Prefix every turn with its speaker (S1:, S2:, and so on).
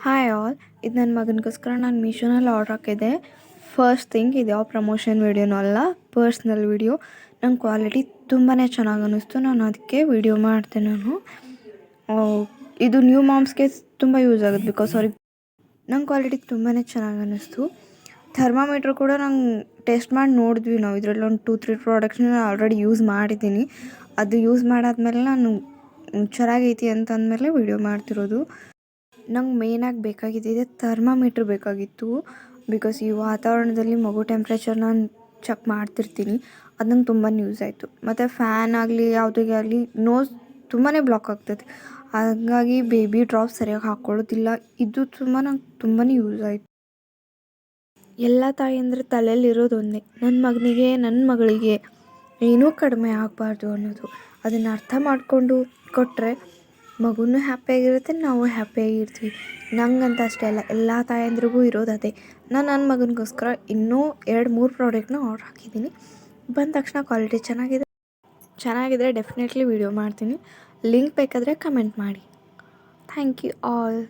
S1: Hi all, ಇದು ನನ್ನ ಮಗನಿಗೋಸ್ಕರ ನಾನು ಮೀಶೋನಲ್ಲಿ ಆರ್ಡ್ರ್ ಹಾಕಿದ್ದೆ. ಫಸ್ಟ್ ಥಿಂಗ್ ಇದು ಯಾವ ಪ್ರಮೋಷನ್ ವೀಡಿಯೋನೂ ಅಲ್ಲ, ಪರ್ಸ್ನಲ್ ವೀಡಿಯೋ. ನಂಗೆ ಕ್ವಾಲಿಟಿ ತುಂಬಾ ಚೆನ್ನಾಗಿ ಅನ್ನಿಸ್ತು, ನಾನು ಅದಕ್ಕೆ ವೀಡಿಯೋ ಮಾಡಿದೆ. ಇದು ನ್ಯೂ ಮಾಮ್ಸ್ಗೆ ತುಂಬ ಯೂಸ್ ಆಗುತ್ತೆ ಬಿಕಾಸ್ ಅವ್ರಿಗೆ ನಂಗೆ ಕ್ವಾಲಿಟಿ ತುಂಬಾ ಚೆನ್ನಾಗಿ ಅನ್ನಿಸ್ತು. ಥರ್ಮಾಮೀಟ್ರ್ ಕೂಡ ನಂಗೆ ಟೆಸ್ಟ್ ಮಾಡಿ ನೋಡಿದ್ವಿ ನಾವು. ಇದರಲ್ಲಿ ಒಂದು 2-3 ಪ್ರಾಡಕ್ಟ್ಸ್ನ ನಾನು ಆಲ್ರೆಡಿ ಯೂಸ್ ಮಾಡಿದ್ದೀನಿ. ಅದು ಯೂಸ್ ಮಾಡಾದ್ಮೇಲೆ ನಾನು ಚೆನ್ನಾಗೈತಿ ಅಂತಂದಮೇಲೆ ವೀಡಿಯೋ ಮಾಡ್ತಿರೋದು. ನಂಗೆ ಮೇಯ್ನಾಗಿ ಬೇಕಾಗಿದ್ದಿದೆ ಥರ್ಮಾಮೀಟ್ರ್ ಬೇಕಾಗಿತ್ತು. ಬಿಕಾಸ್ ಈ ವಾತಾವರಣದಲ್ಲಿ ಮಗು ಟೆಂಪ್ರೇಚರ್ ನಾನು ಚೆಕ್ ಮಾಡ್ತಿರ್ತೀನಿ, ಅದು ನಂಗೆ ತುಂಬಾ ಯೂಸ್ ಆಯಿತು. ಮತ್ತು ಫ್ಯಾನ್ ಆಗಲಿ ಯಾವುದೇ ಆಗಲಿ ನೋಸ್ ತುಂಬಾ ಬ್ಲಾಕ್ ಆಗ್ತದೆ, ಹಾಗಾಗಿ ಬೇಬಿ ಡ್ರಾಪ್ ಸರಿಯಾಗಿ ಹಾಕ್ಕೊಳ್ಳೋದಿಲ್ಲ. ಇದು ನಂಗೆ ತುಂಬಾ ಯೂಸ್ ಆಯಿತು. ಎಲ್ಲ ತಾಯಂದ್ರೆ ತಲೆಯಲ್ಲಿರೋದು ಒಂದೇ, ನನ್ನ ಮಗನಿಗೆ ನನ್ನ ಮಗಳಿಗೆ ಏನೂ ಕಡಿಮೆ ಆಗಬಾರ್ದು ಅನ್ನೋದು. ಅದನ್ನು ಅರ್ಥ ಮಾಡಿಕೊಂಡು ಕೊಟ್ಟರೆ ಮಗುನೂ ಹ್ಯಾಪಿಯಾಗಿರುತ್ತೆ, ನಾವು ಹ್ಯಾಪಿಯಾಗಿರ್ತೀವಿ. ನಂಗಂತ ಅಷ್ಟೇ ಅಲ್ಲ, ಎಲ್ಲ ತಾಯಂದ್ರಿಗೂ ಇರೋದು ಅದೇ. ನಾನು ನನ್ನ ಮಗನಿಗೋಸ್ಕರ ಇನ್ನೂ 2-3 ಪ್ರಾಡಕ್ಟ್ನ ಆರ್ಡ್ರ್ ಹಾಕಿದ್ದೀನಿ. ಬಂದ ತಕ್ಷಣ ಕ್ವಾಲಿಟಿ ಚೆನ್ನಾಗಿದ್ರೆ ಡೆಫಿನೆಟ್ಲಿ ವೀಡಿಯೋ ಮಾಡ್ತೀನಿ. ಲಿಂಕ್ ಬೇಕಾದರೆ ಕಮೆಂಟ್ ಮಾಡಿ. Thank you all.